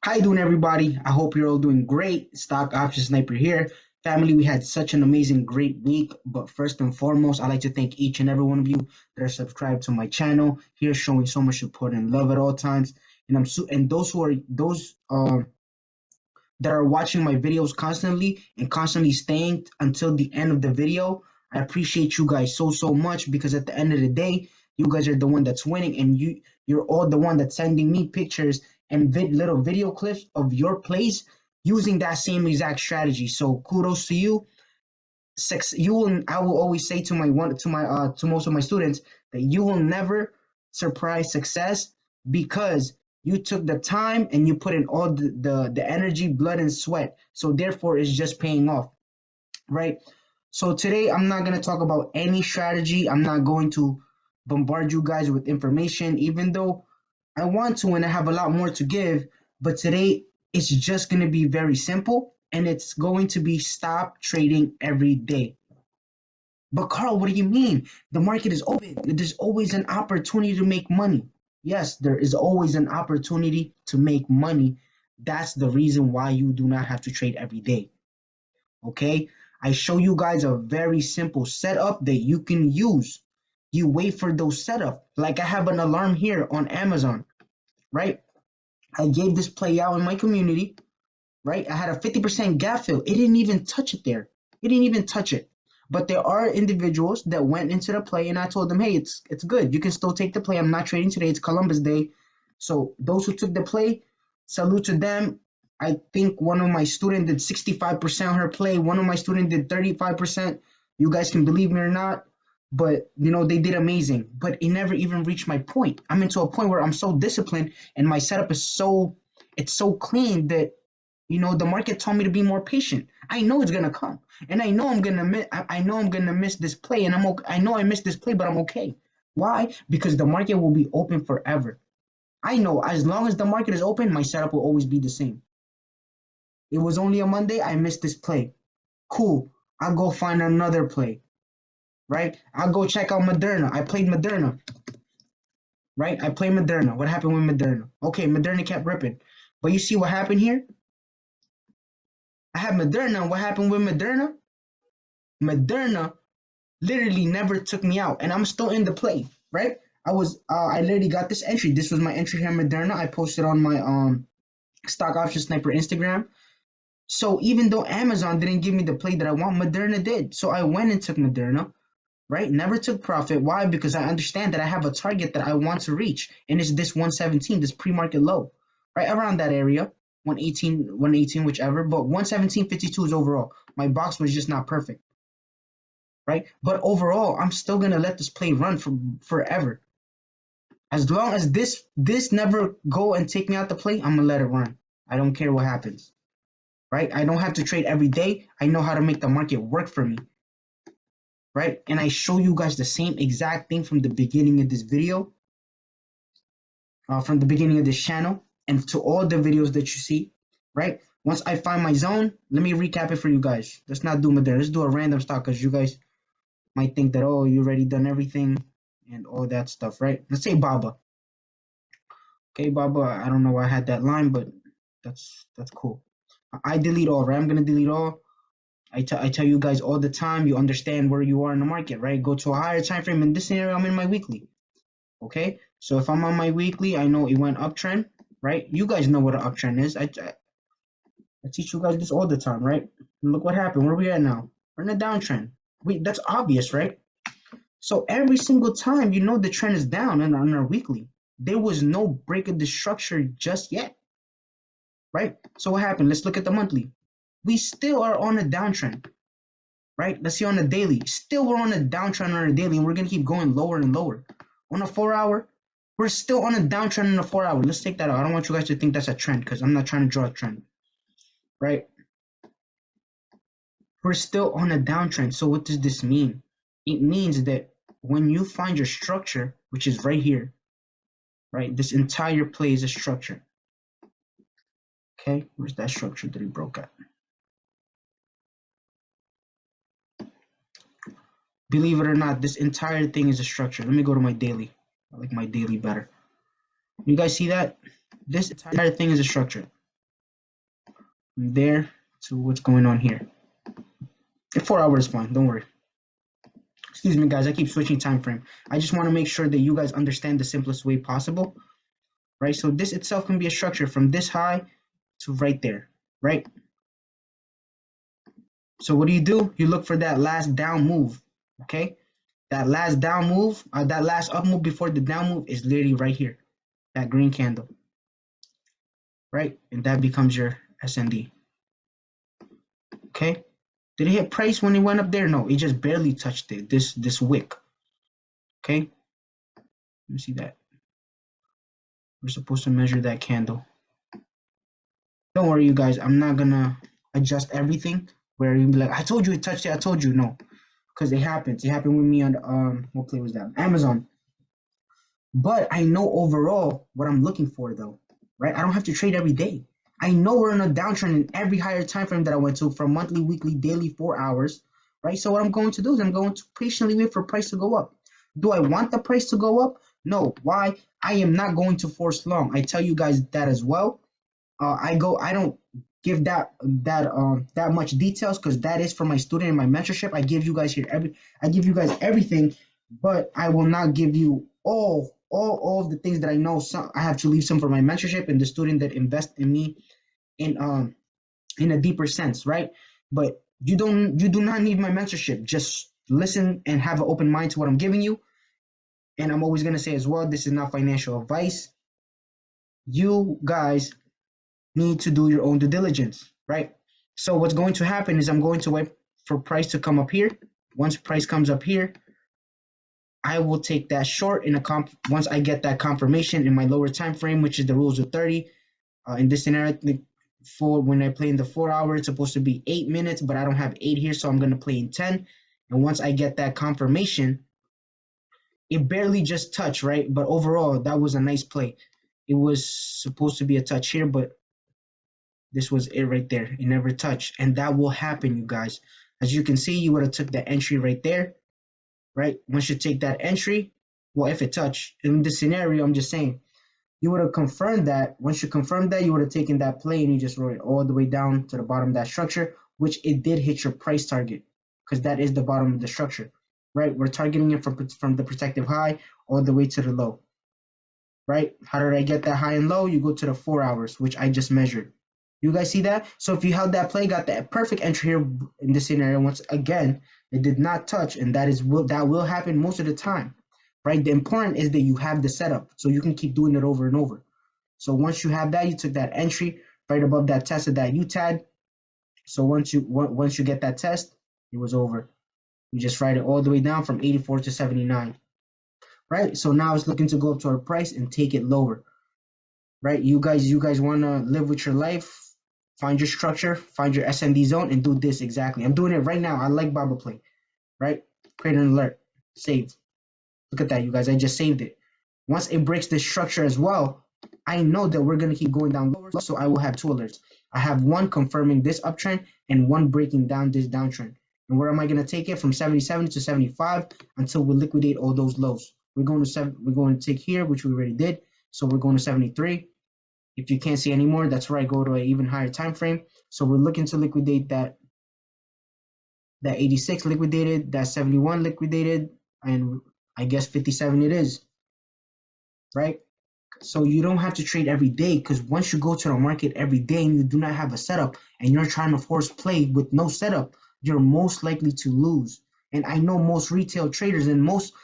How you doing, everybody? I hope you're all doing great. Stockoption Sniper here. Family, we had such an amazing, great week. But first and foremost, I'd like to thank each and every one of you that are subscribed to my channel. Here, showing so much support and love at all times. And those that are watching my videos constantly and constantly staying until the end of the video. I appreciate you guys so much because at the end of the day, you guys are the one that's winning, and you're all the one that's sending me pictures and little video clips of your plays using that same exact strategy. So kudos to you. I will always say to most of my students that you will never surprise success because you took the time and you put in all the energy, blood, and sweat. So therefore, it's just paying off, right? So today, I'm not going to talk about any strategy. I'm not going to bombard you guys with information, even though I want to and I have a lot more to give. But today, it's just going to be very simple, and it's going to be stop trading every day. But Carl, what do you mean? The market is open. There's always an opportunity to make money. Yes, there is always an opportunity to make money. That's the reason why you do not have to trade every day. Okay? I show you guys a very simple setup that you can use. You wait for those setup. Like I have an alarm here on Amazon, right? I gave this play out in my community, right? I had a 50% gap fill. It didn't even touch it there. It didn't even touch it. But there are individuals that went into the play, and I told them, hey, it's good. You can still take the play. I'm not trading today. It's Columbus Day. So those who took the play, salute to them. I think one of my students did 65% on her play. One of my students did 35%. You guys can believe me or not, but they did amazing. But it never even reached my point. I'm into a point where I'm so disciplined, and my setup is so clean that the market told me to be more patient. I know it's gonna come, and I know I'm gonna miss. I know I'm gonna miss this play, and I'm okay. I know I missed this play, but I'm okay. Why? Because the market will be open forever. I know as long as the market is open, my setup will always be the same. It was only a Monday. I missed this play. Cool. I'll go find another play. Right? I'll go check out Moderna. I played Moderna. Right? I played Moderna. What happened with Moderna? Okay, Moderna kept ripping. But you see what happened here? I have Moderna. What happened with Moderna? Moderna literally never took me out, and I'm still in the play, right? I literally got this entry. This was my entry here, Moderna. I posted on my Stockoption Sniper Instagram. So even though Amazon didn't give me the play that I want, Moderna did. So I went and took Moderna, right? Never took profit. Why? Because I understand that I have a target that I want to reach, and it's this 117, this pre-market low, right around that area, 118, whichever. But 117.52 is overall. My box was just not perfect, right? But overall, I'm still gonna let this play run for forever. As long as this never go and take me out the play, I'm gonna let it run. I don't care what happens, right? I don't have to trade every day. I know how to make the market work for me, right? And I show you guys the same exact thing from the beginning of this video, from the beginning of this channel, and to all the videos that you see, right? Once I find my zone, let me recap it for you guys. Let's not do Madeira. Let's do a random stock because you guys might think that, oh, you already done everything and all that stuff, right? Let's say Baba. Okay, Baba, I don't know why I had that line, but that's cool. I delete all, right? I'm gonna delete all. I tell you guys all the time, you understand where you are in the market, right? Go to a higher time frame. In this scenario, I'm in my weekly. Okay, so if I'm on my weekly, I know it went uptrend, right? You guys know what an uptrend is. I teach you guys this all the time, right? And look what happened. Where are we at now? We're in a downtrend. That's obvious, right? So every single time, the trend is down on our weekly. There was no break of the structure just yet, right? So what happened? Let's look at the monthly. We still are on a downtrend, right? Let's see on the daily. Still, we're on a downtrend on our daily, and we're gonna keep going lower and lower. On a 4-hour, we're still on a downtrend on a 4-hour. Let's take that out. I don't want you guys to think that's a trend because I'm not trying to draw a trend, right? We're still on a downtrend. So what does this mean? It means that when you find your structure, which is right here, right? This entire play is a structure. Okay, where's that structure that he broke at? Believe it or not, this entire thing is a structure. Let me go to my daily. I like my daily better. You guys see that? This entire thing is a structure. from there to what's going on here. 4 hours is fine, don't worry. Excuse me, guys, I keep switching time frame. I just want to make sure that you guys understand the simplest way possible, right? So this itself can be a structure from this high to right there, right? So what do? You look for that last down move, okay? That last down move, that last up move before the down move is literally right here, that green candle, right? And that becomes your SND, okay? Did it hit price when it went up there? No, it just barely touched it, this wick, okay? Let me see that. We're supposed to measure that candle. Don't worry, you guys, I'm not gonna adjust everything where you be like, I told you it touched it, I told you. No, because it happens. It happened with me on, what play was that? Amazon. But I know overall what I'm looking for though, right? I don't have to trade every day. I know we're in a downtrend in every higher time frame that I went to from monthly, weekly, daily, 4 hours, right? So what I'm going to do is I'm going to patiently wait for price to go up. Do I want the price to go up? No. Why? I am not going to force long. I tell you guys that as well. I don't give that much details because that is for my student and my mentorship. I give you guys everything, but I will not give you all of the things that I know. Some I have to leave some for my mentorship and the student that invest in me in in a deeper sense, right? But you do not need my mentorship. Just listen and have an open mind to what I'm giving you. And I'm always gonna say as well, this is not financial advice. You guys need to do your own due diligence, right? So what's going to happen is I'm going to wait for price to come up here. Once price comes up here, I will take that short in a once I get that confirmation in my lower time frame, which is the rules of 30. In this scenario, for when I play in the 4 hour, it's supposed to be 8 minutes, but I don't have 8 here, so I'm going to play in 10. And once I get that confirmation, it barely just touched, right? But overall, that was a nice play. It was supposed to be a touch here, but this was it right there. It never touched. And that will happen, you guys. As you can see, you would have took that entry right there, right? Once you take that entry, well, if it touched, in this scenario, I'm just saying, you would have confirmed that. Once you confirmed that, you would have taken that play and you just wrote it all the way down to the bottom of that structure, which it did hit your price target because that is the bottom of the structure, right? We're targeting it from the protective high all the way to the low, right? How did I get that high and low? You go to the 4 hours, which I just measured. You guys see that? So if you held that play, got that perfect entry here in this scenario, once again, it did not touch, and that will happen most of the time, right? The important is that you have the setup, so you can keep doing it over and over. So once you have that, you took that entry right above that test of that U tag. So once you get that test, it was over. You just write it all the way down from 84 to 79, right? So now it's looking to go up to our price and take it lower, right? You guys want to live with your life, find your structure, find your SND zone, and do this exactly. I'm doing it right now. I like Baba Play, right? Create an alert, save. Look at that, you guys. I just saved it. Once it breaks this structure as well, I know that we're gonna keep going down lower, so I will have two alerts. I have one confirming this uptrend and one breaking down this downtrend. And where am I gonna take it? From 77 to 75 until we liquidate all those lows. We're going to take here, which we already did. So we're going to 73. If you can't see anymore, that's where I go to an even higher time frame. So we're looking to liquidate that 86 liquidated, that 71 liquidated, and I guess 57 it is, right? So you don't have to trade every day because once you go to the market every day and you do not have a setup and you're trying to force play with no setup, you're most likely to lose. And I know most retail traders and most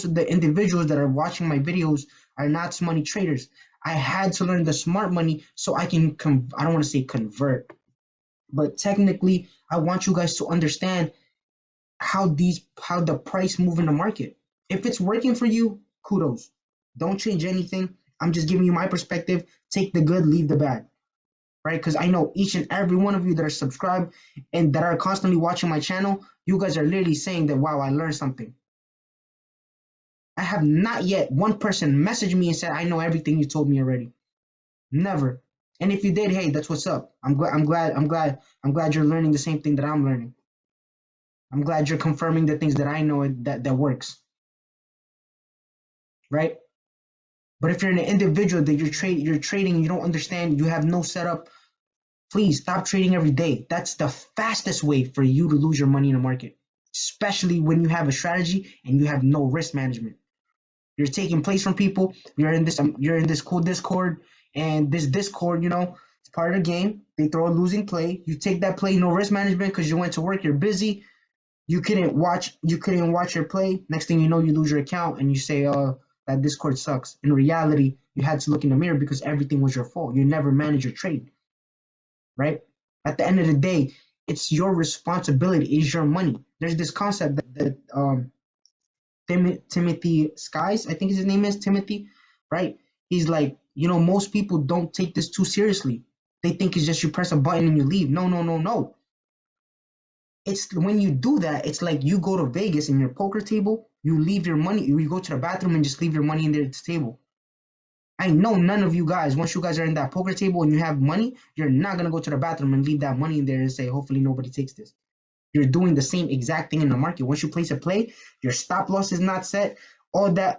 of the individuals that are watching my videos are not money traders. I had to learn the smart money so I can I don't want to say convert, but technically I want you guys to understand how the price move in the market. If it's working for you, kudos. Don't change anything. I'm just giving you my perspective. Take the good, leave the bad, right? Because I know each and every one of you that are subscribed and that are constantly watching my channel, you guys are literally saying that, wow, I learned something. I have not yet one person messaged me and said, I know everything you told me already. Never. And if you did, hey, that's what's up. I'm glad you're learning the same thing that I'm learning. I'm glad you're confirming the things that I know that works, right? But if you're an individual that you're trading, you don't understand, you have no setup, Please stop trading every day. That's the fastest way for you to lose your money in the market, especially when you have a strategy and you have no risk management. You're taking place from people. You're in this cool Discord, and this Discord, it's part of the game. They throw a losing play. You take that play, no risk management because you went to work. You're busy. You couldn't watch. You couldn't watch your play. Next thing you know, you lose your account, and you say, "Oh, that Discord sucks." In reality, you had to look in the mirror because everything was your fault. You never managed your trade, right? At the end of the day, it's your responsibility. It's your money. There's this concept that Timothy Skies, I think his name is Timothy, right? He's like, most people don't take this too seriously. They think it's just you press a button and you leave. No, no, no, no. It's when you do that, it's like you go to Vegas in your poker table, you leave your money, you go to the bathroom and just leave your money in there at the table. I know none of you guys, once you guys are in that poker table and you have money, you're not gonna go to the bathroom and leave that money in there and say, hopefully nobody takes this. You're doing the same exact thing in the market. Once you place a play, your stop loss is not set. All that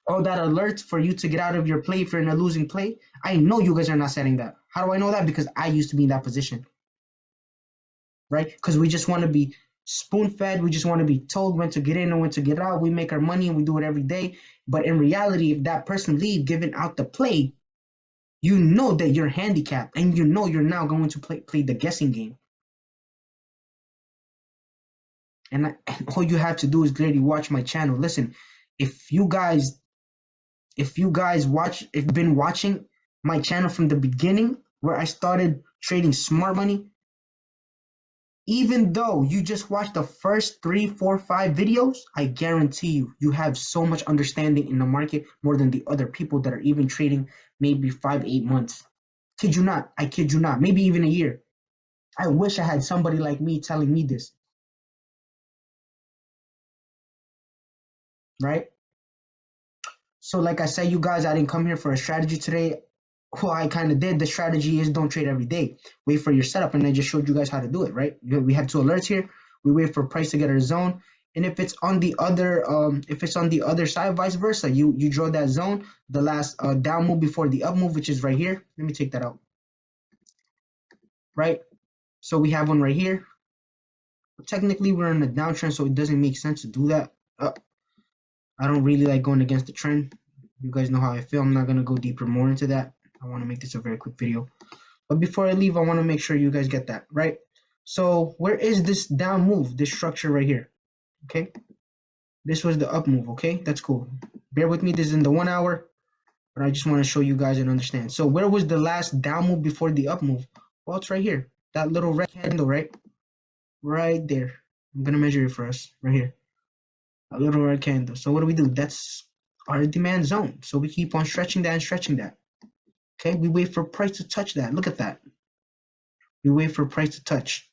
alert for you to get out of your play if you're in a losing play. I know you guys are not setting that. How do I know that? Because I used to be in that position, right? Because we just want to be spoon fed. We just want to be told when to get in and when to get out. We make our money and we do it every day. But in reality, if that person leaves giving out the play, you know that you're handicapped and you know you're now going to play the guessing game. And all you have to do is literally watch my channel. Listen, if you guys if been watching my channel from the beginning where I started trading smart money, even though you just watched the first 3, 4, 5 videos, I guarantee you have so much understanding in the market more than the other people that are even trading maybe 5, 8 months. Kid you not, I kid you not, maybe even a year. I wish I had somebody like me telling me this, right? So, like I said, you guys, I didn't come here for a strategy today. Well, I kind of did. The strategy is don't trade every day. Wait for your setup, and I just showed you guys how to do it, right? We have two alerts here. We wait for price to get our zone, and if it's on the other side, vice versa, you draw that zone, the last down move before the up move, which is right here. Let me take that out, right? So we have one right here. Technically, we're in a downtrend, so it doesn't make sense to do that. I don't really like going against the trend. You guys know how I feel. I'm not gonna go deeper more into that. I want to make this a very quick video. But before I leave, I want to make sure you guys get that, right? So where is this down move, this structure right here? Okay. This was the up move, okay? That's cool. Bear with me, this is in the 1 hour, but I just want to show you guys and understand. So where was the last down move before the up move? Well, it's right here. That little red handle, right? Right there. I'm going to measure it for us, right here. A little red candle. So what do we do? That's our demand zone. So we keep on stretching that and stretching that. Okay, we wait for price to touch that. Look at that. We wait for price to touch.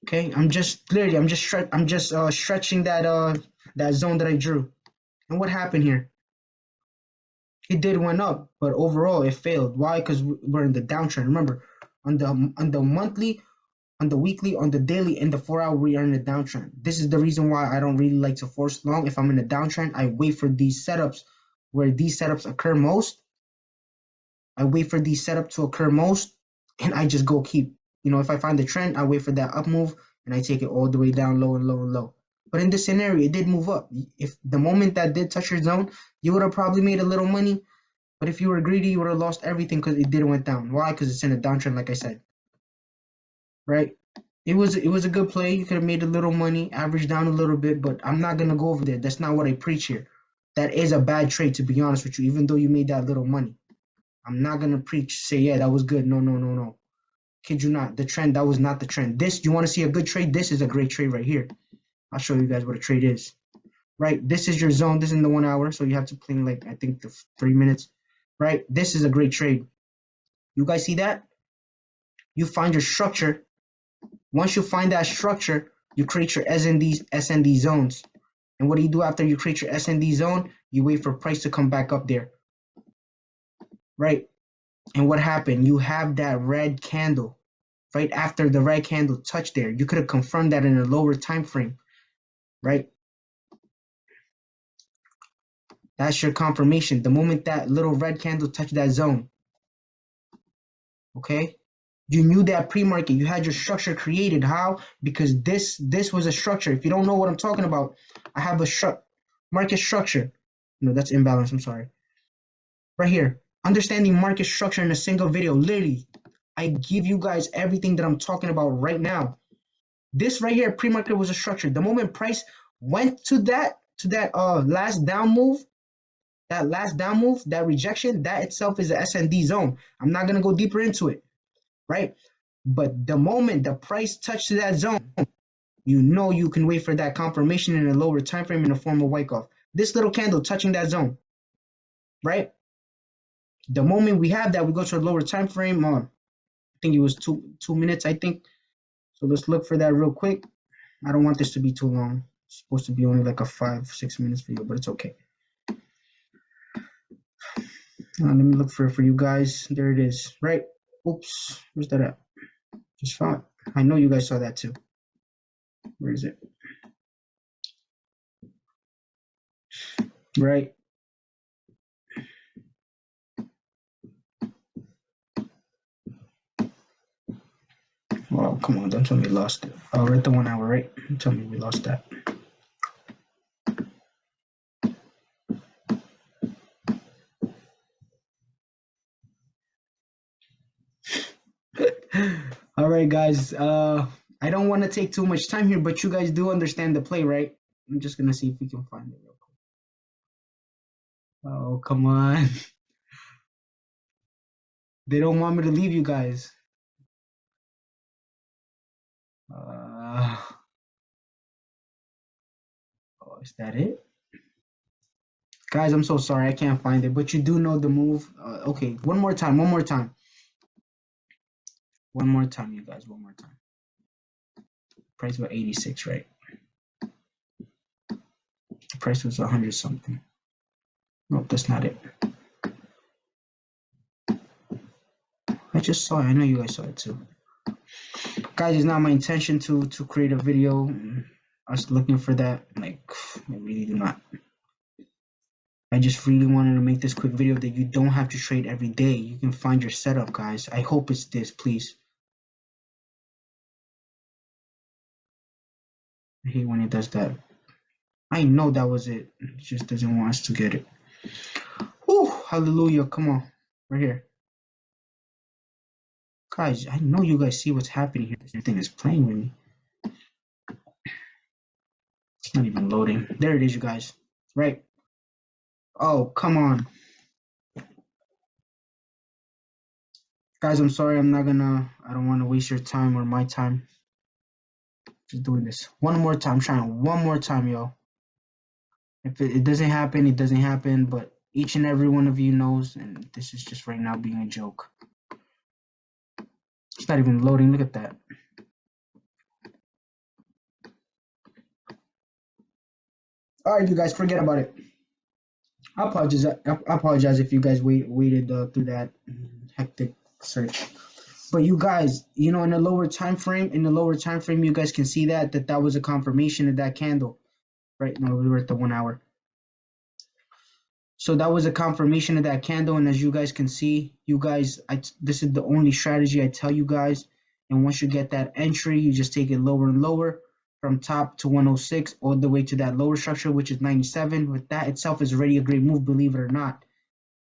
Okay, I'm just stretching that zone that I drew. And what happened here? It did went up, but overall it failed. Why? Because we're in the downtrend. Remember, on the monthly, on the weekly, on the daily, and the 4 hour, we are in a downtrend. This is the reason why I don't really like to force long. If I'm in a downtrend, I wait for these setups where these setups occur most. I wait for these setup to occur most, and I just go keep. If I find the trend, I wait for that up move, and I take it all the way down low and low and low. But in this scenario, it did move up. If the moment that did touch your zone, you would have probably made a little money. But if you were greedy, you would have lost everything because it didn't went down. Why? Because it's in a downtrend, like I said. Right? It was a good play. You could have made a little money, averaged down a little bit, but I'm not gonna go over there. That's not what I preach here. That is a bad trade, to be honest with you, even though you made that little money. I'm not gonna preach, say, yeah, that was good. No, no, no, no. Kid you not. The trend, that was not the trend. This, you want to see a good trade? This is a great trade right here. I'll show you guys what a trade is. Right? This is your zone. This is in the 1 hour. So you have to play in like, I think, the 3 minutes. Right? This is a great trade. You guys see that? You find your structure. Once you find that structure, you create your SND zones. And what do you do after you create your SND zone? You wait for price to come back up there. Right? And what happened? You have that red candle right after the red candle touched there. You could have confirmed that in a lower time frame, right? That's your confirmation. The moment that little red candle touched that zone, Okay, you knew that pre-market. You had your structure created. How? Because this was a structure. If you don't know what I'm talking about, I have a market structure. No, that's imbalance. I'm sorry. Right here, understanding market structure in a single video. Literally, I give you guys everything that I'm talking about right now. This right here, pre-market was a structure. The moment price went to that last down move, that rejection, that itself is a SND zone. I'm not gonna go deeper into it, right? But the moment the price touched that zone, you know you can wait for that confirmation in a lower time frame in the form of Wyckoff. This little candle touching that zone, right? The moment we have that, we go to a lower time frame. I think it was 2 minutes, I think. So let's look for that real quick. I don't want this to be too long. It's supposed to be only like a 5-6 minutes video, but it's okay. Let me look for you guys. There it is, right? Oops, where's that at? Just found it. I know you guys saw that too. Where is it? Right. Well, come on, don't tell me we lost it. Oh, we're at the 1 hour, right? Don't tell me we lost that. All right, guys. I don't want to take too much time here, but you guys do understand the play, right? I'm just gonna see if we can find it real quick. Oh, come on. They don't want me to leave you guys. Oh, is that it? Guys, I'm so sorry. I can't find it, but you do know the move. Okay, one more time. One more time. One more time, you guys. One more time. Price was 86, right? The price was 100 something. Nope, that's not it. I just saw it. I know you guys saw it too. Guys, it's not my intention to create a video. I was looking for that. Like, I really do not. I just really wanted to make this quick video that you don't have to trade every day. You can find your setup, guys. I hope it's this, please. I hate when it does that. I know that was it. It just doesn't want us to get it. Oh, hallelujah. Come on. Right here. Guys, I know you guys see what's happening here. This thing is playing with me. It's not even loading. There it is, you guys. Right. Oh, come on. Guys, I'm sorry. I don't want to waste your time or my time. Just doing this. One more time. I'm trying one more time, yo. If it doesn't happen, it doesn't happen. But each and every one of you knows, and this is just right now being a joke. It's not even loading. Look at that. All right, you guys, forget about it. I apologize if you guys waited through that hectic search. But you guys, in the lower time frame, you guys can see that was a confirmation of that candle. Right now, we were at the 1 hour. So that was a confirmation of that candle, and as you guys can see, this is the only strategy I tell you guys. And once you get that entry, you just take it lower and lower from top to 106 all the way to that lower structure, which is 97. With that itself is already a great move, believe it or not.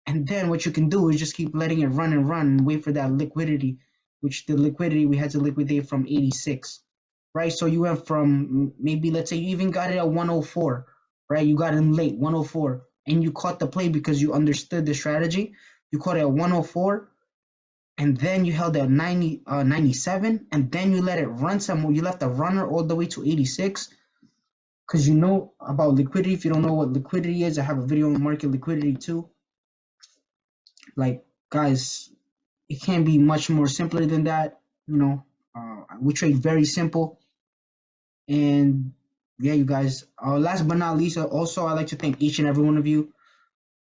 And then what you can do is just keep letting it run and wait for that liquidity, which the liquidity we had to liquidate from 86, right? So you went from maybe, let's say you even got it at 104, right? You got in late 104 and you caught the play because you understood the strategy. You caught it at 104 and then you held at 97 and then you let it run some more. You left the runner all the way to 86 because you know about liquidity. If you don't know what liquidity is, I have a video on market liquidity too. Like, guys, it can't be much more simpler than that. We trade very simple. And yeah, you guys, last but not least, also I'd like to thank each and every one of you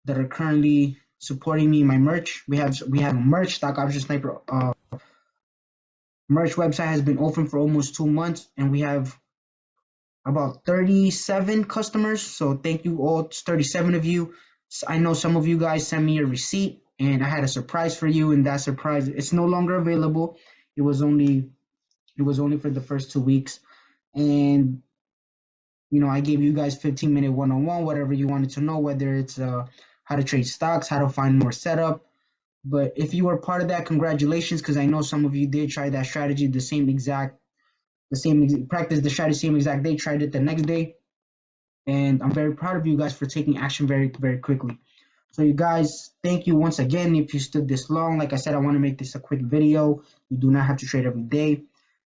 that are currently supporting me in my merch. We have merch. Stockoption Sniper merch website has been open for almost 2 months, and we have about 37 customers. So thank you all, 37 of you. I know some of you guys send me a receipt and I had a surprise for you. And that surprise, it's no longer available. It was only for the first 2 weeks, and I gave you guys 15-minute one-on-one, whatever you wanted to know, whether it's how to trade stocks, how to find more setup. But if you were part of that, congratulations, because I know some of you did try that strategy practice the strategy same exact day, tried it the next day, and I'm very proud of you guys for taking action very, very quickly. So you guys, thank you once again. If you stood this long, like I said, I want to make this a quick video. You do not have to trade every day.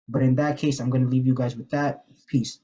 But in that case, I'm going to leave you guys with that. Peace.